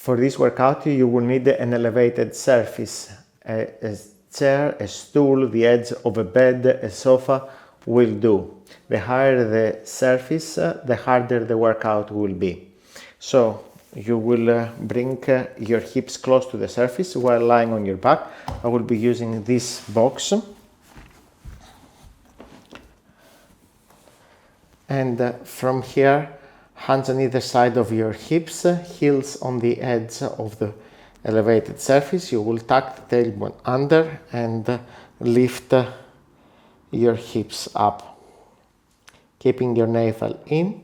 For this workout, you will need an elevated surface, a chair, a stool, the edge of a bed, a sofa will do. The higher the surface, the harder the workout will be. So you will bring your hips close to the surface while lying on your back. I will be using this box. And from here, hands on either side of your hips, heels on the edge of the elevated surface. You will tuck the tailbone under and lift your hips up, keeping your navel in.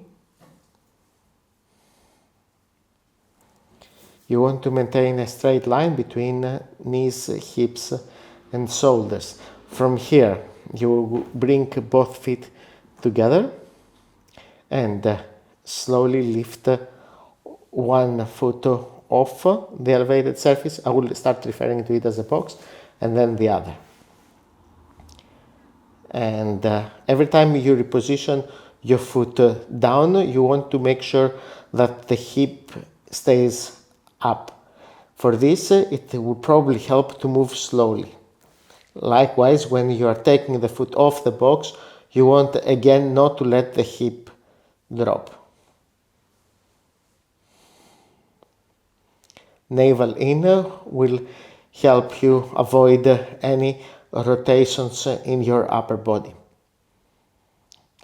You want to maintain a straight line between knees, hips and shoulders. From here, you bring both feet together and slowly lift one foot off the elevated surface. I will start referring to it as a box, and then the other. And every time you reposition your foot down, you want to make sure that the hip stays up. For this, it will probably help to move slowly. Likewise, when you are taking the foot off the box, you want again not to let the hip drop. Navel in will help you avoid any rotations in your upper body.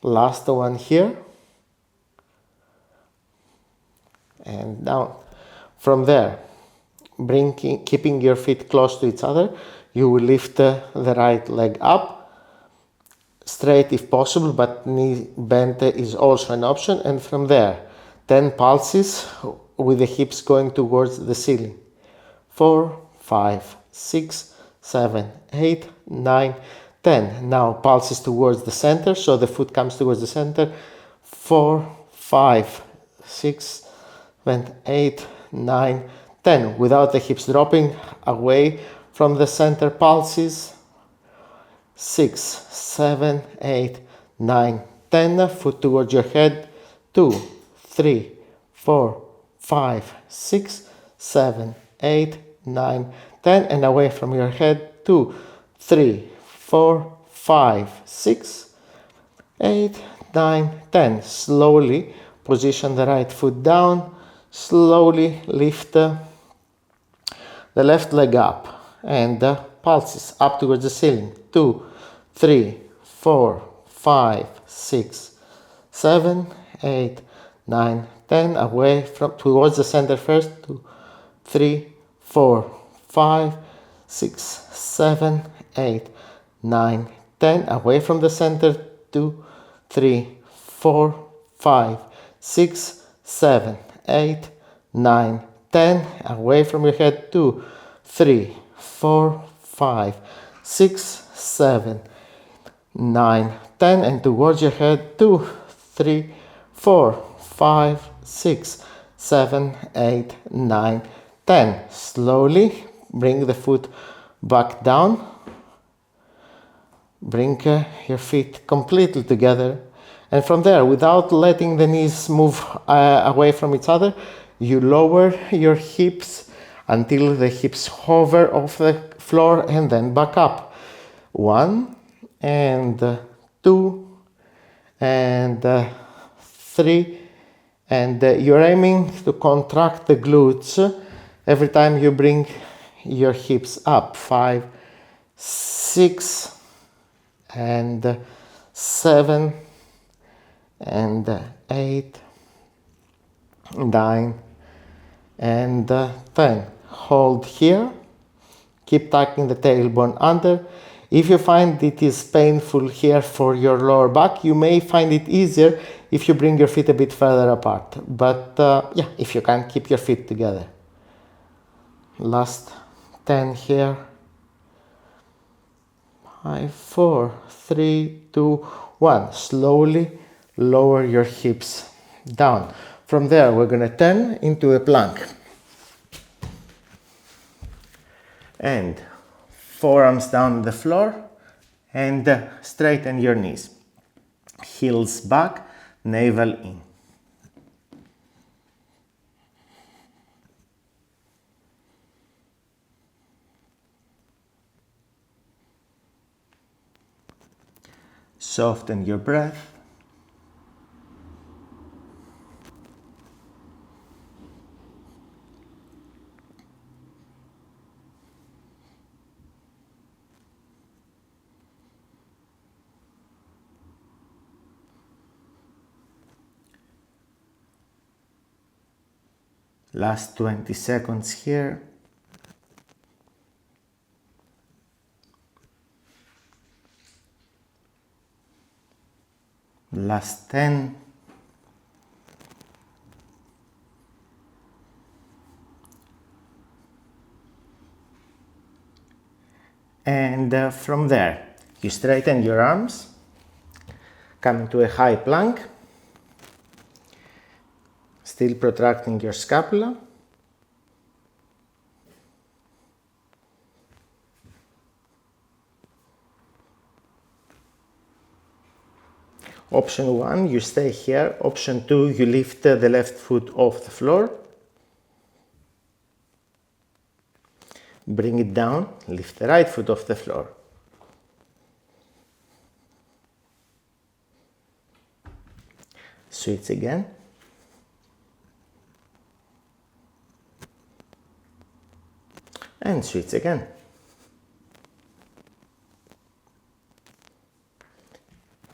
Last one here. And down. From there, keeping your feet close to each other, you will lift the right leg up, straight if possible, but knee bend is also an option. And from there, 10 pulses with the hips going towards the ceiling. 4, 5, 6, 7, 8, 9, 10. Now pulses towards the center, so the foot comes towards the center. 4, 5, 6, 7, 8, 9, 10. Without the hips dropping away from the center, pulses. 6, 7, 8, 9, 10. Foot towards your head. 2, 3, 4, 5, 6, 7, 8, 9, 10. And away from your head. 2, 3, 4, 5, 6, 8, 9, 10. Slowly position the right foot down. Slowly lift the left leg up and pulses up towards the ceiling. 2, 3, 4, 5, 6, 7, 8, 9, 10. Away from towards the center first. 2, 3, 4, 5, 6, 7, 8, 9, 10. Away from the center. 2, 3, 4, 5, 6, 7, 8, 9, 10. Away from your head. 2, 3, 4, 5, 6, 7, 9, 10. And towards your head. 2, 3, 4, 5, 6, 7, 8, 9, 10. Slowly bring the foot back down. Bring your feet completely together. And from there, without letting the knees move away from each other, you lower your hips until the hips hover off the floor and then back up. 1 and 2 and 3. And you're aiming to contract the glutes every time you bring your hips up. 5, 6 and 7 and 8, 9 and 10. Hold here. Keep tucking the tailbone under. If you find it is painful here for your lower back, you may find it easier if you bring your feet a bit further apart. But yeah, if you can, keep your feet together. Last 10 here. 5, 4, 3, 2, 1. Slowly lower your hips down. From there, we're going to turn into a plank. And forearms down the floor and straighten your knees. Heels back, navel in. Soften your breath. Last 20 seconds here. Last 10. And from there, you straighten your arms, come into a high plank, still protracting your scapula. Option 1, you stay here. Option 2, you lift the left foot off the floor. Bring it down, lift the right foot off the floor. Switch again. And switch again.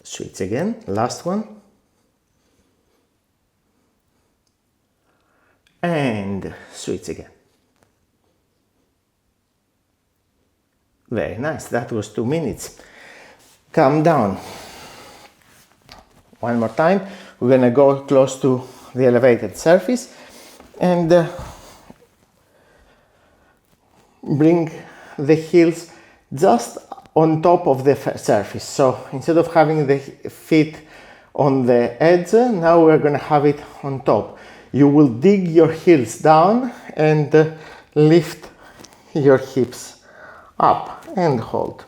Switch again, last one. And switch again. Very nice, that was 2 minutes. Calm down. One more time, we're gonna go close to the elevated surface and bring the heels just on top of the surface. So instead of having the feet on the edge, now we're gonna have it on top. You will dig your heels down and lift your hips up and hold.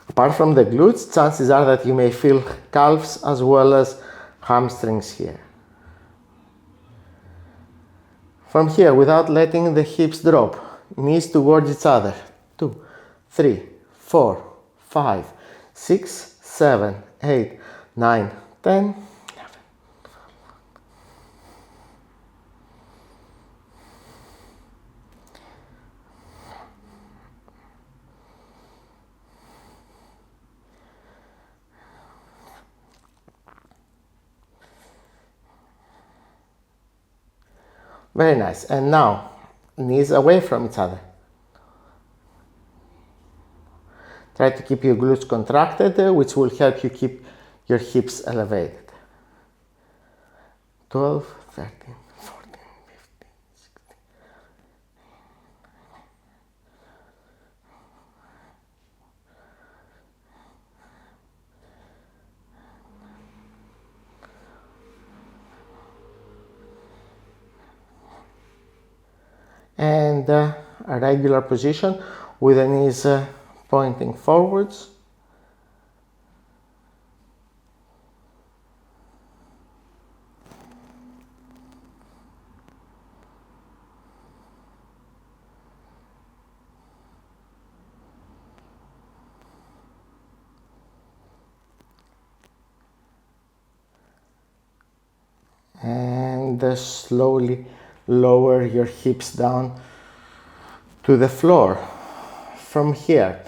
Apart from the glutes, chances are that you may feel calves as well as hamstrings here. From here, without letting the hips drop, knees towards each other. 2, 3, 4, 5, 6, 7, 8, 9, 10. Very nice. And now, knees away from each other. Try to keep your glutes contracted, which will help you keep your hips elevated. 12, 13, 14, 15, 16. And a regular position with the knees pointing forwards. And slowly lower your hips down to the floor. From here,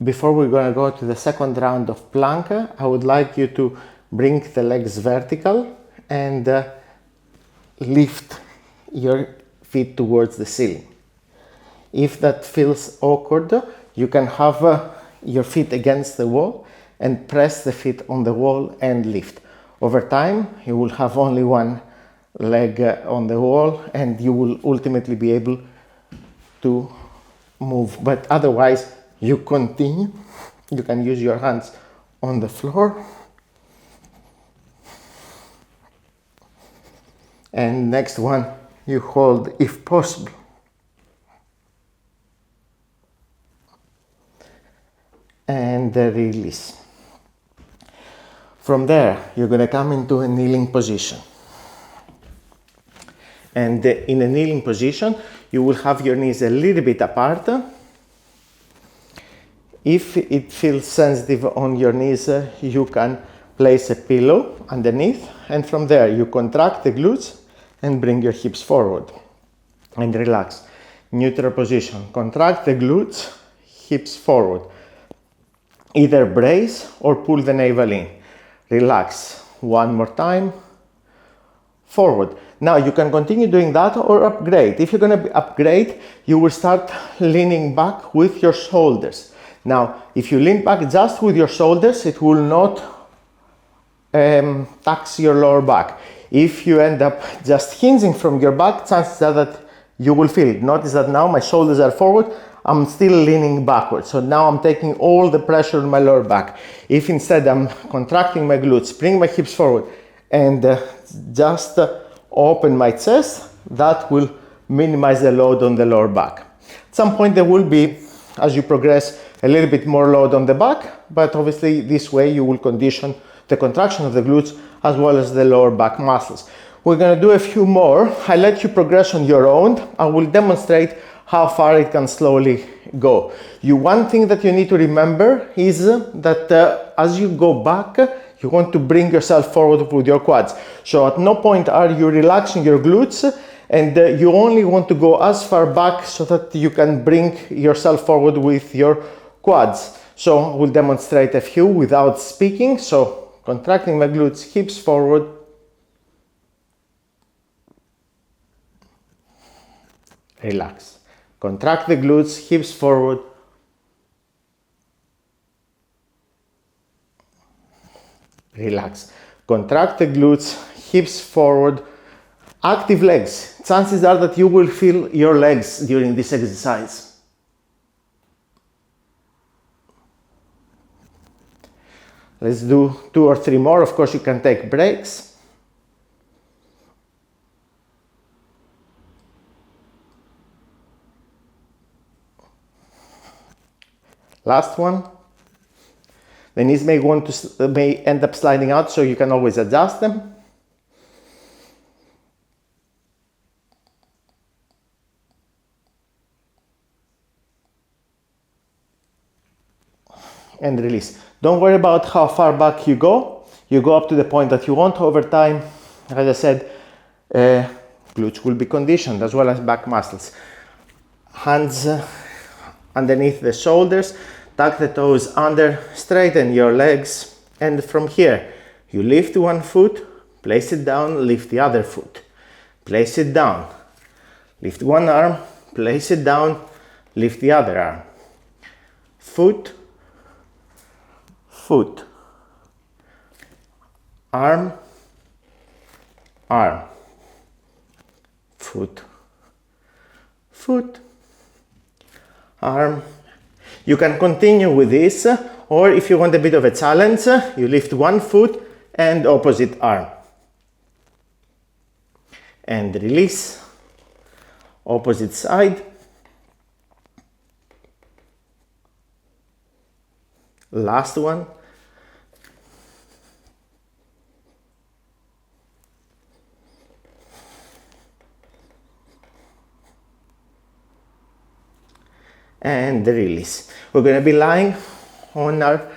before we're going to go to the second round of plank, I would like you to bring the legs vertical and lift your feet towards the ceiling. If that feels awkward, you can have your feet against the wall and press the feet on the wall and lift. Over time, you will have only one leg on the wall and you will ultimately be able to move, but otherwise you continue. You can use your hands on the floor and next one you hold if possible. And release. From there you're going to come into a kneeling position. And in a kneeling position, you will have your knees a little bit apart. If it feels sensitive on your knees, you can place a pillow underneath, and from there you contract the glutes and bring your hips forward and relax. Neutral position, contract the glutes, hips forward. Either brace or pull the navel in. Relax. One more time. Forward. Now you can continue doing that or upgrade. If you're going to upgrade, you will start leaning back with your shoulders. Now, if you lean back just with your shoulders, it will not tax your lower back. If you end up just hinging from your back, chances are that you will feel it. Notice that now my shoulders are forward, I'm still leaning backwards. So now I'm taking all the pressure on my lower back. If instead I'm contracting my glutes, bring my hips forward, and just open my chest, that will minimize the load on the lower back. At some point there will be, as you progress, a little bit more load on the back, but obviously this way you will condition the contraction of the glutes as well as the lower back muscles. We're going to do a few more. I let you progress on your own. I will demonstrate how far it can slowly go. One thing that you need to remember is that as you go back, you want to bring yourself forward with your quads. So at no point are you relaxing your glutes, and you only want to go as far back so that you can bring yourself forward with your quads. So we'll demonstrate a few without speaking. So contracting my glutes, hips forward. Relax. Contract the glutes, hips forward. Relax. Contract the glutes, hips forward. Active legs. Chances are that you will feel your legs during this exercise. Let's do 2 or 3 more. Of course, you can take breaks. Last one. The knees may end up sliding out, so you can always adjust them. And release. Don't worry about how far back you go. You go up to the point that you want. Over time, as I said, glutes will be conditioned as well as back muscles. Hands underneath the shoulders, tuck the toes under, straighten your legs, and from here, you lift one foot, place it down, lift the other foot, place it down, lift one arm, place it down, lift the other arm, foot, foot, arm, arm, foot, foot, arm. You can continue with this, or if you want a bit of a challenge, you lift one foot and opposite arm. And release, opposite side. Last one. And release. We're going to be lying on our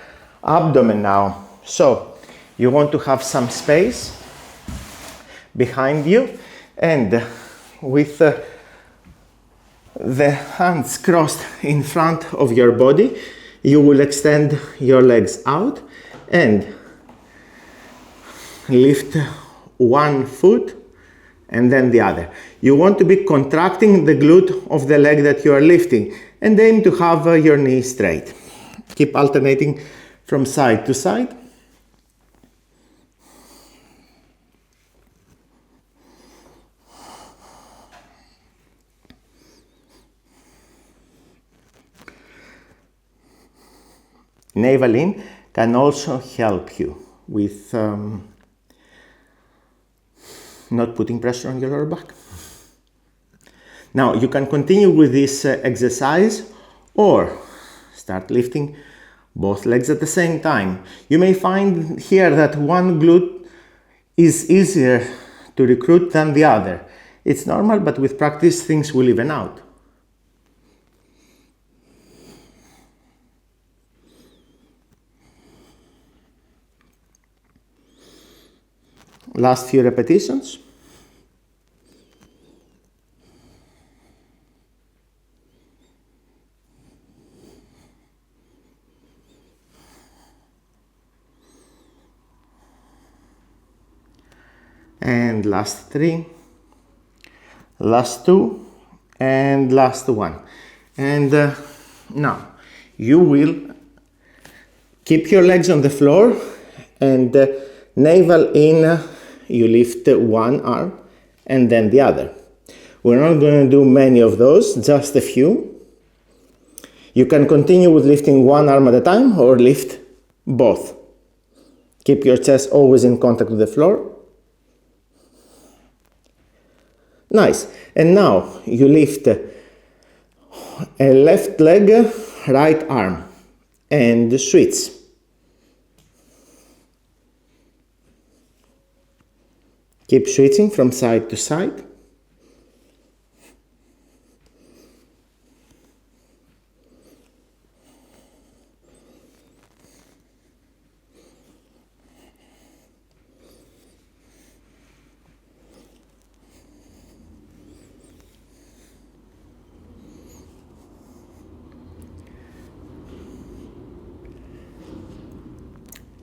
abdomen now. So you want to have some space behind you, and with the hands crossed in front of your body, you will extend your legs out and lift one foot and then the other. You want to be contracting the glute of the leg that you are lifting, and aim to have your knee straight. Keep alternating from side to side. Navel in can also help you with not putting pressure on your lower back. Now you can continue with this exercise or start lifting both legs at the same time. You may find here that one glute is easier to recruit than the other. It's normal, but with practice things will even out. Last few repetitions. And last 3, last 2, and last 1. And now you will keep your legs on the floor and navel in, you lift one arm and then the other. We're not going to do many of those, just a few. You can continue with lifting one arm at a time or lift both. Keep your chest always in contact with the floor. Nice. And now you lift a left leg, right arm, and switch. Keep switching from side to side.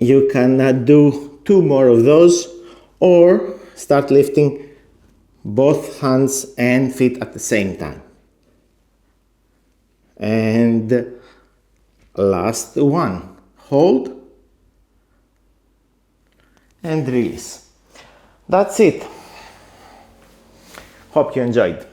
You can do 2 more of those or start lifting both hands and feet at the same time. And last one, hold and release. That's it. Hope you enjoyed.